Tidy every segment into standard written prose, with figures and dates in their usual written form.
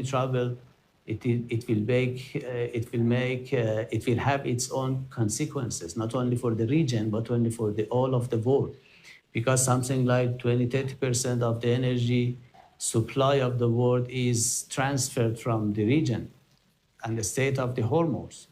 trouble, it will have its own consequences, not only for the region, but only for all of the world. Because something like 20-30% of the energy supply of the world is transferred from the region and the state of the Hormuz.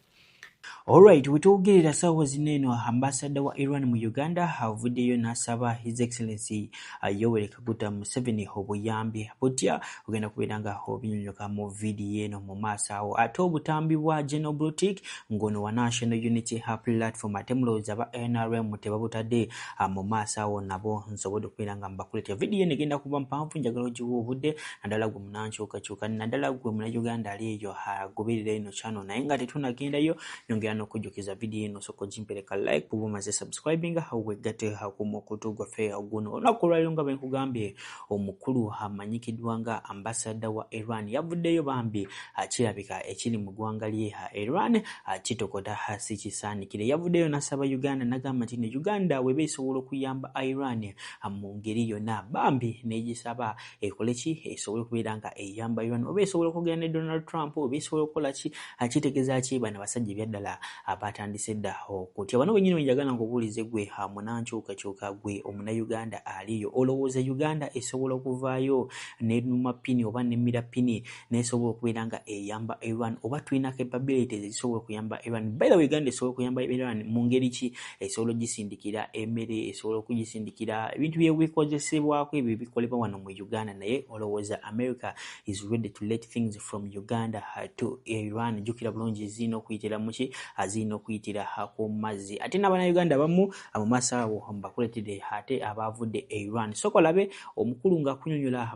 Alright, wetwogerera ssaawa zino eno ambassador wa Iran mu Uganda avuddeyo n'asaba His Excellency Yoweri Kaguta Museveni obuyambi butya ogenda kubeera nga obinyonyoka mu vidiyo eno mu maaso awo. Ate obutambi bwa General Boutique ng'ono wa National Unity Platform ate mulowooza aba NRM tebabutadde mu maaso awo nabo nsobodde okubeera nga mbakuleetera. Vidiyo eno egenda kuba mpanvu, njagala ogiwa obudde naddala gwe munankyukakyuka naddala gwe Munnayuganda ali eyo agoberera eno channel naye nga tetunnagendayo nyongera n'okujjukiza vidiyo eno soko jimpereka like bw'oba omaze subscribing weggate ku mukutu gwaffe guno. Olunaku olwaleero nga bwe nkugambye omukulu amanyikiddwa nga ambassador wa Iran yavuddeyo bambi kirabika ekiri mu ggwanga lye Iran kitokota si kisaanikire. Yavuddeyo n'asaba Uganda n'agamba nti ne Uganda weba esobola okuyamba Iran mu ngeri yonna bambi n'egisaba ekole ki esobole okubeera nga eyamba Iran oba esobola okwogera ne Donald Trump oba esobola okukola ki kitegeeza ki bano basajja ebyaddala abatandise dda okutya. Bano bennyini njagala nkubuulize gwe munankyukakyuka gwe Omunnayuganda aliyo olowooza Uganda esobola okuvaayo n'enuma pini oba n'emmira pini n'esobola okubeera nga eyamba Iran oba tulina capabilities ezisobola okuyamba Iran? By the way, Uganda esobola okuyamba Iran mu ngeri ki? Esobola ogisindikira emmere, esobola okugisindikira ebintu byebikozesebwako ebyo bikolebwa wano mu Uganda, naye olowooza America is ready to let things from Uganda to Iran? Jjukira bulungi zirina okuyitira mu ki? Azirina okuyitira ku mazzi. Ate n'Abannayuganda abamu mu maaso awo mbakuletedde ate abavudde Iran. Soko labe omukulu ng'akunyonyola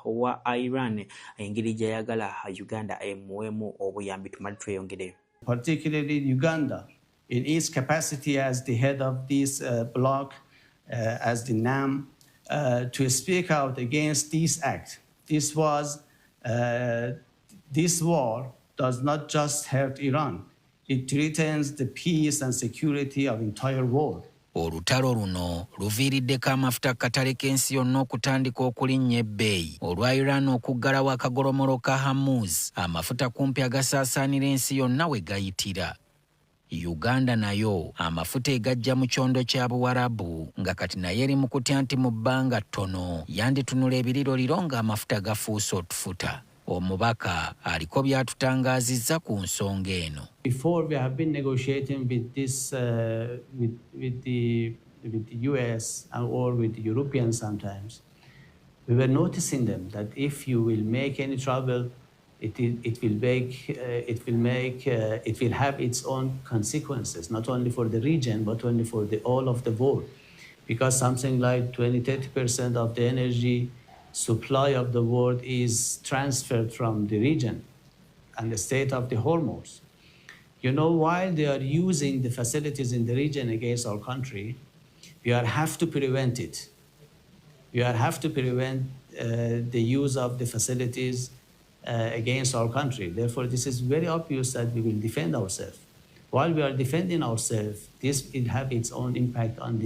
owa Iran engeri gy'ayagala Uganda emuwemu obuyambi. Tumali tweyongereyo. Particularly Uganda, in its capacity as the head of this bloc, as the NAM, to speak out against this act. This war does not just hurt Iran. It threatens the peace and security of the entire world. Olutalo luno luviiriddeko amafuta katale k'ensi yonna okutandika okulinnya ebbeeyi olwa Iran okuggalawo akagolomolo ka Hormuz, amafuta kumpi agasaasaanira ensi yonna we gayitira. Uganda nayo amafuta egajja mu kyondo kya Buwarabu nga kati naye eri mu kutya nti mu bbanga ttono yanditunula ebiriroliro ng'amafuta gafuuse otufuta. Omubaka aliko byatutangaazizza ku nsonga eno. Before we have been negotiating with this with the US or with the Europeans sometimes, we were noticing them that if you will make any trouble, it will have its own consequences, not only for the region but only for all of the world, because something like 20-30% of the energy supply of the world is transferred from the region and the state of the Hormuz. You know, while they are using the facilities in the region against our country, we have to prevent it. We have to prevent the use of the facilities against our country. Therefore, this is very obvious that we will defend ourselves. While we are defending ourselves, this will have its own impact on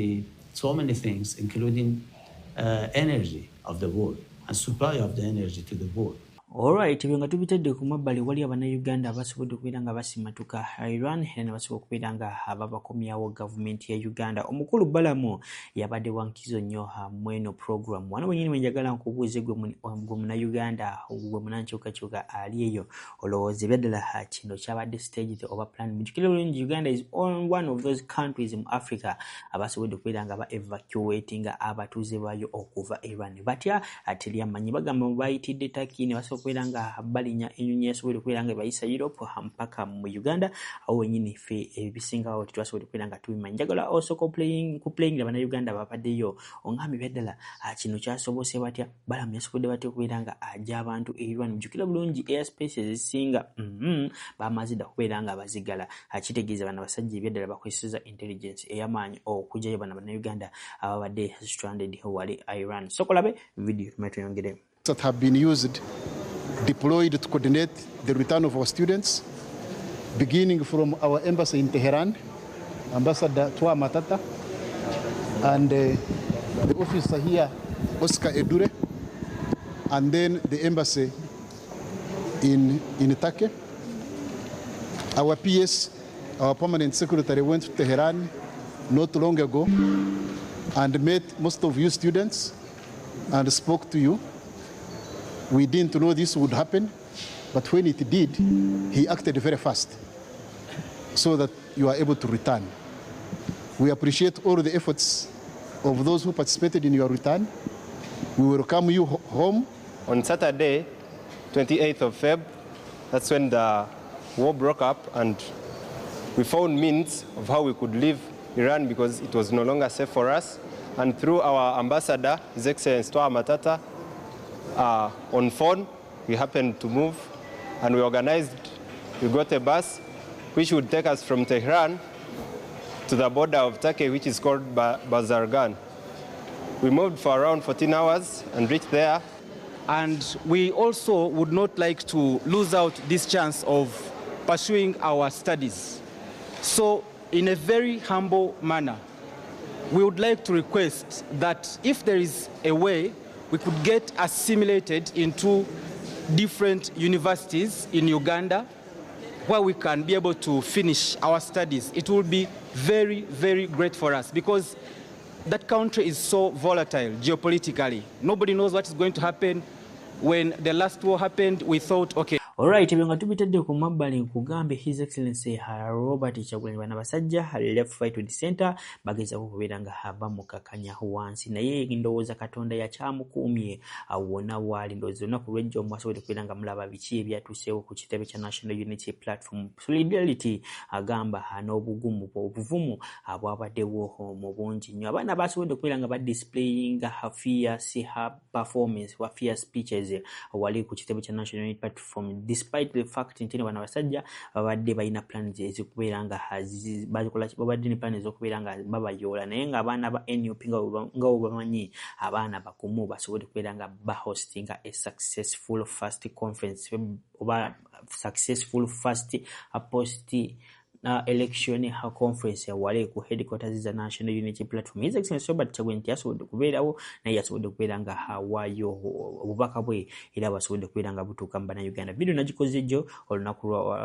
so many things, including energy of the world and supply of the energy to the world. Alright, ebyo nga tubitedde ku mabbali wali Abannayuganda abasobodde okubeera nga basimatuka Iran era ne basobola okubeera nga bakomyawo gavumenti ya Uganda. Omukulu Balamu yabadde wankizo nnyo mweno program. Wano wennyini wenjagala nkubuuze gwe Munnayuganda gwe munankyukakyuka ali eyo olowooza ebyaddala kino kyabadde staged oba plan. Mujjukire bulungi Uganda is one of those countries in Africa abasobodde okubeera nga evacuatinga abatuuze baayo okuva Iran. Batya teri amanyi bagamba bayitidde Turkey ne basobola okubeera nga balinya ennyonyi esobola okubeera nga bayisa Europe mpaka mu Uganda awo wennyini ffe ebisingawo tetwasobola okubeera nga tubimanyi. Njagala also kuplayingira Bannayuganda babaddeyo ongambye byaddala kino kyasobose batya Balamu yasobodde batya okubeera nga ajja abantu Iran. Mujjukira bulungi airspace ezisinga bamaze dda okubeera nga bazigala. Kitegeeza bano abasajja ebyaddala bakozeseza intelligence ey'amaanyi okugyayo bano Bannayuganda ababadde stranded wali Iran. Sokolabe video tumetweyongere that have been used, deployed to coordinate the return of our students, beginning from our embassy in Tehran, Ambassador Twa Matata, and the officer here, Oscar Edure, and then the embassy in Turkey. Our PS, our permanent secretary, went to Tehran not long ago and met most of you students and spoke to you. We didn't know this would happen, but when it did, he acted very fast so that you are able to return. We appreciate all the efforts of those who participated in your return. We welcome you home. On Saturday, 28th of Feb, that's when the war broke up, and we found means of how we could leave Iran because it was no longer safe for us. And through our ambassador, His Excellency Toa Matata, on phone, we happened to move, and we got a bus which would take us from Tehran to the border of Turkey, which is called Bazargan. We moved for around 14 hours and reached there. And we also would not like to lose out this chance of pursuing our studies. So in a very humble manner, we would like to request that if there is a way we could get assimilated into different universities in Uganda where we can be able to finish our studies, it will be very, very great for us because that country is so volatile geopolitically. Nobody knows what is going to happen. When the last war happened, we thought, okay. Alright, ebyo nga tubitadde ku mabbali nkugambe His Excellency Robert Kyagulanyi Bannabasajja left right to the center bagezaako okubeera nga aba mukakanya wansi naye ndowooza Katonda yakyamukuumye wonna waali ndowooza olunaku lw'ejjo mwasobodde okubeera nga mulaba biki ebyatuuseewo ku kitebe kya National Unity Platform Solidarity agamba n'obuvumu abwabaddewo mu bungi nnyo abaana basobodde okubeera nga badisplayinga fierce performance fierce speeches wali ku kitebe kya National Unity Platform despite the fact nti Bannabasajja babadde balina plans ezikubeera nga babadde ne plans ez'okubeera nga babayoola naye nga abaana ba NUP nga bamanyi abaana bakumu basobodde okubeera nga bahostinga a successful first conference oba successful first post election conference wale ku headquarters za National Unity Platform. His Excellency Robert Kyagulanyi yasobodde kubeerawo naye yasobodde okubeera nga hawaayo obubaka bwe era basobodde okubeera nga butuuka mu Bannayuganda. Video nagikoze jjo olunaku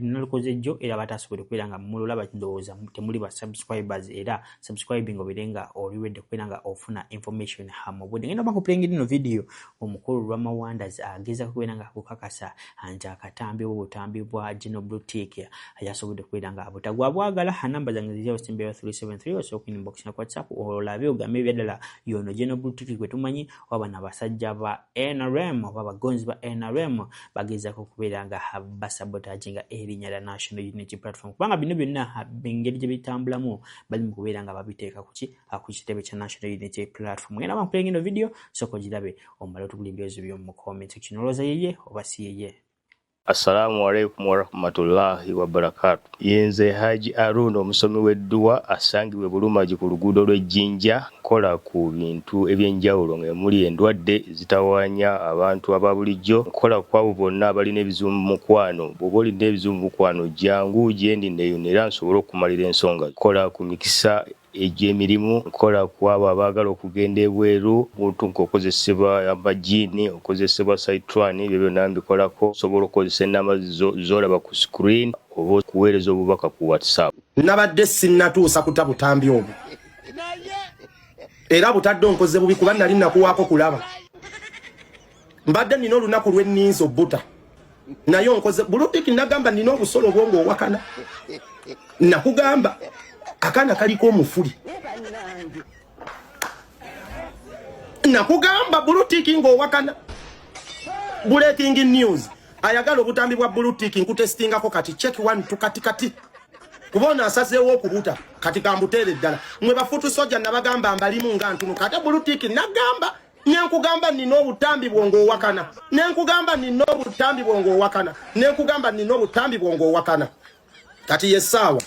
nalukoze jjo era batasobodde okubeera nga mululaba ndowooza temuli ba subscribers era subscribing obeere nga oliwedde okubeera nga ofuna information hamobudde. Ngenda bakupulengera ino video omukulu Lwamawandas ageza kubeera nga kukakasa nti akatambi obutambi bwa General Boutique yasobodde okubeera nga abutagwa bwagala namba zange ziriyo simbera 373 osobola inbox na WhatsApp olabe ogambe ebyadala yono General Boutique kwe tumanyi waba n'abasajja ba NRM oba abagonzi ba NRM bagezaako okubeera nga basabotaginga erinnya lya National Unity Platform kubanga bino byonna engeri gye bitambulamu bali mu kubeera nga babiteeka ku kitebe kya National Unity Platform. Ngenda bampulenge ino video soko girabe omala otugula ebyozo by'omu comment section olowooza yeye oba si yeye. Assalamu alaikum warahmatullahi wabarakatuh. Yenze Haji Aruno omusomi w'edduwa asangibwe Bulumagi ku luguudo lw'Ejjinja nkola ku bintu ebyenjawulo ng'emuli endwadde zitawaanya abantu ababulijjo nkola ku abo bonna abalina ebizibu mu mukwano bw'oba olina ebizibu mu mukwano jangu gyendi neeyonera nsobole okumalira ensonga nkola ku mikisa egy'emirimu nkola ku abo abaagala okugenda ebweru muntu nk'okozesebwa amajiini okozesebwa saitran ebyo byonna mbikolako osobola okukozesa ennamba z'olaba ku screen oba okuweereza obubaka ku WhatsApp. Nabadde sinnatuusa kuta butambi obwo era butadde onkoze bubi kuba nali nakuwaako kulaba mbadde nina olunaku lw'enninza obbuta naye onkoze bulutiki nagamba nina obusolo bwongo owakana nakugamba akana kaliko omufuli nakugamba bulutiki ng'owakana breaking news ayagala obutambi bwa bulutiki nkutestingako kati check 1 tukatikati kubona asazeewo okubuta kati kambuteere ddala mwe bafutu soja nabagamba mbalimu nga ntunu kati bulutiki nagamba nenkugamba nina obutambi bwongo owakana nenkugamba nina obutambi bwongo owakana nenkugamba nina obutambi bwongo owakana kati yesaawa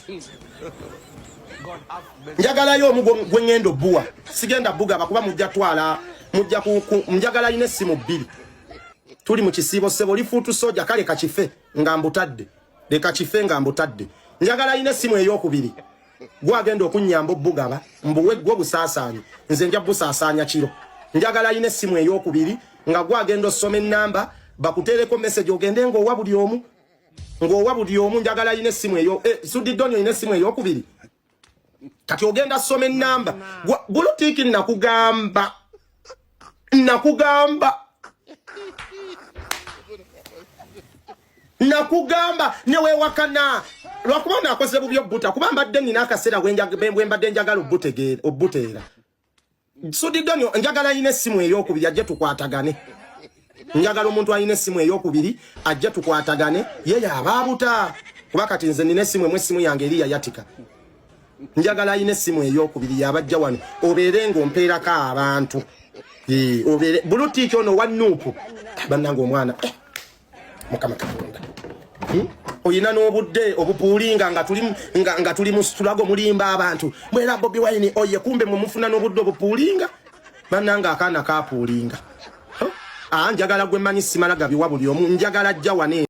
njagalayo omu gwe ngendo buwa sigenda buga bakuba mujja twala mujja njagala ine simu bbiri tuli mu kisibo sebo lifutu soja kale kakife ngambutadde leka kife ngambutadde njagala ine simu ey'okubiri gwagenda okunyamba obugaba mbuwe gwo busaasaanyi nze nja busaasaanya kiro njagala ine simu ey'okubiri nga gwa agenda osoma ennamba bakuteereko message ogende ng'owa buli omu njagala yine essimu eyo Sudidoni yine essimu ey'okubiri kati ogenda soma ennamba Bulutiki nakugamba newewakana lwakuba nakoze bubyo buta kuba mbadde nina akaseera bwe mbadde njagala obbuteera Sudidoni njagala yine essimu ey'okubiri ajje tukwatagane njagala omuntu ayina essimu ey'okubiri ajje tukwatagane ye yabaabuta kuba kati nze nina essimu essimu yange eri yayatika njagala ayina essimu ey'okubiri yabajja wano obeere ng'ompeerako abantu Bulutiki ono wa Nuupu bannange omwana Mukama Katonda oyina n'obudde obupuulinga nga tuli mu Stulago mulimba abantu mwera Bobi Wine oye kumbe mumufuna n'obudde obupuulinga bannange akaana kapuulinga njagala gwe manyi simala gabiwa buli omu njagala ajja wane